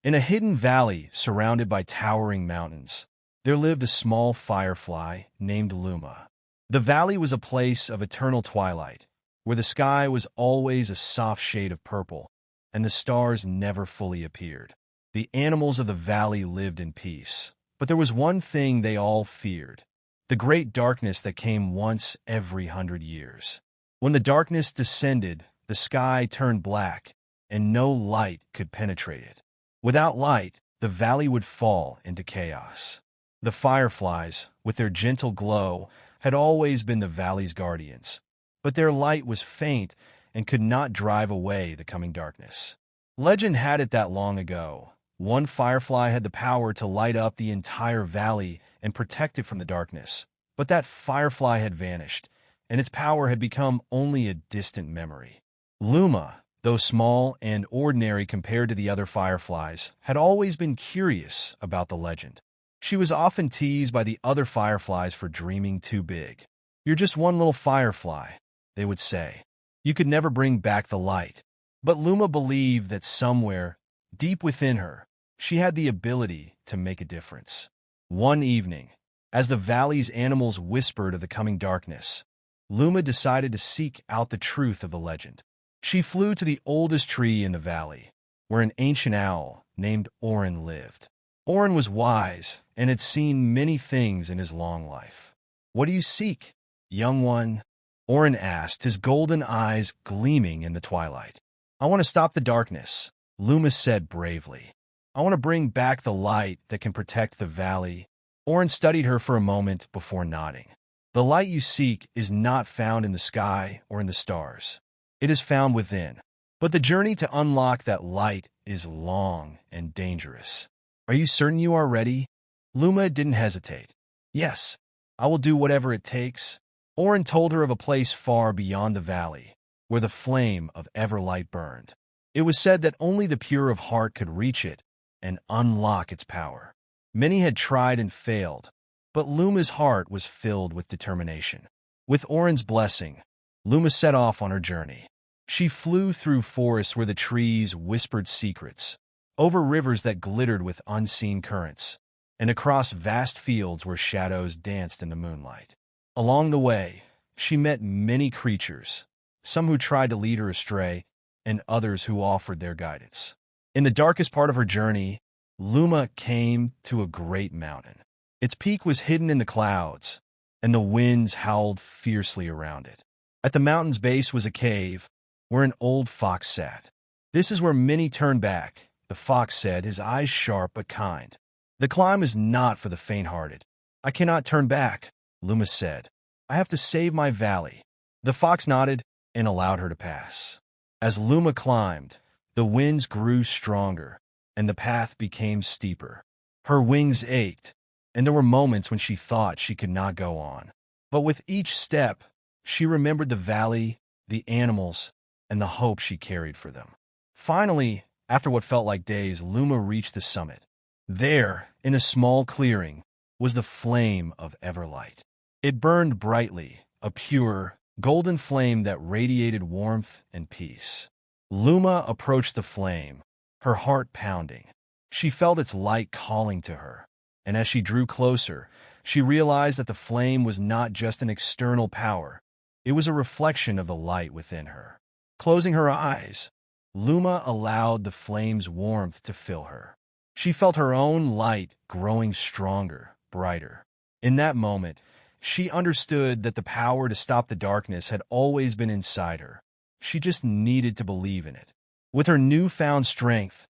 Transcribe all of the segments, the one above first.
In a hidden valley surrounded by towering mountains, there lived a small firefly named Luma. The valley was a place of eternal twilight, where the sky was always a soft shade of purple, and the stars never fully appeared. The animals of the valley lived in peace, but there was one thing they all feared: the great darkness that came once every 100 years. When the darkness descended, the sky turned black, and no light could penetrate it. Without light, the valley would fall into chaos. The fireflies, with their gentle glow, had always been the valley's guardians, but their light was faint and could not drive away the coming darkness. Legend had it that long ago, one firefly had the power to light up the entire valley and protect it from the darkness. But that firefly had vanished, and its power had become only a distant memory. Luma, though small and ordinary compared to the other fireflies, had always been curious about the legend. She was often teased by the other fireflies for dreaming too big. "You're just one little firefly," they would say. "You could never bring back the light." But Luma believed that somewhere, deep within her, she had the ability to make a difference. One evening, as the valley's animals whispered of the coming darkness, Luma decided to seek out the truth of the legend. She flew to the oldest tree in the valley, where an ancient owl named Orin lived. Orin was wise and had seen many things in his long life. "What do you seek, young one?" Orin asked, his golden eyes gleaming in the twilight. "I want to stop the darkness," Luma said bravely. "I want to bring back the light that can protect the valley." Orin studied her for a moment before nodding. "The light you seek is not found in the sky or in the stars. It is found within. But the journey to unlock that light is long and dangerous. Are you certain you are ready?" Luma didn't hesitate. "Yes, I will do whatever it takes." Orin told her of a place far beyond the valley, where the flame of Everlight burned. It was said that only the pure of heart could reach it and unlock its power. Many had tried and failed, but Luma's heart was filled with determination. With Orin's blessing, Luma set off on her journey. She flew through forests where the trees whispered secrets, over rivers that glittered with unseen currents, and across vast fields where shadows danced in the moonlight. Along the way, she met many creatures, some who tried to lead her astray, and others who offered their guidance. In the darkest part of her journey, Luma came to a great mountain. Its peak was hidden in the clouds, and the winds howled fiercely around it. At the mountain's base was a cave, where an old fox sat. "This is where many turn back," the fox said, his eyes sharp but kind. "The climb is not for the faint-hearted." "I cannot turn back," Luma said. "I have to save my valley." The fox nodded and allowed her to pass. As Luma climbed, the winds grew stronger, and the path became steeper. Her wings ached, and there were moments when she thought she could not go on. But with each step, she remembered the valley, the animals, and the hope she carried for them. Finally, after what felt like days, Luma reached the summit. There, in a small clearing, was the flame of Everlight. It burned brightly, a pure, golden flame that radiated warmth and peace. Luma approached the flame, her heart pounding. She felt its light calling to her, and as she drew closer, she realized that the flame was not just an external power. It was a reflection of the light within her. Closing her eyes, Luma allowed the flame's warmth to fill her. She felt her own light growing stronger, brighter. In that moment, she understood that the power to stop the darkness had always been inside her. She just needed to believe in it. With her newfound strength,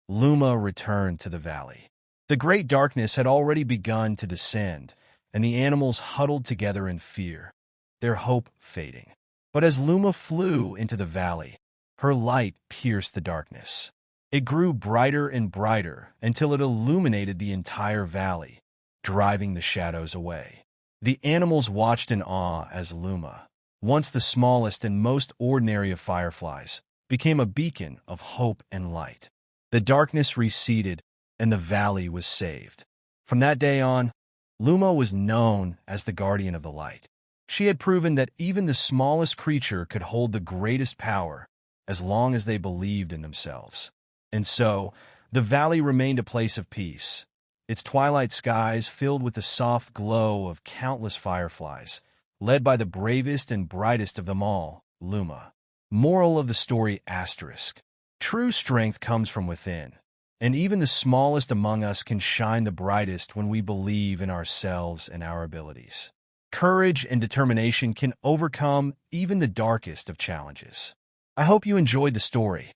Luma returned to the valley. The great darkness had already begun to descend, and the animals huddled together in fear, their hope fading. But as Luma flew into the valley, her light pierced the darkness. It grew brighter and brighter until it illuminated the entire valley, driving the shadows away. The animals watched in awe as Luma, once the smallest and most ordinary of fireflies, became a beacon of hope and light. The darkness receded, and the valley was saved. From that day on, Luma was known as the guardian of the light. She had proven that even the smallest creature could hold the greatest power as long as they believed in themselves. And so, The valley remained a place of peace, its twilight skies filled with the soft glow of countless fireflies, led by the bravest and brightest of them all, Luma. Moral of the story asterisk. True strength comes from within, and even the smallest among us can shine the brightest when we believe in ourselves and our abilities. Courage and determination can overcome even the darkest of challenges. I hope you enjoyed the story.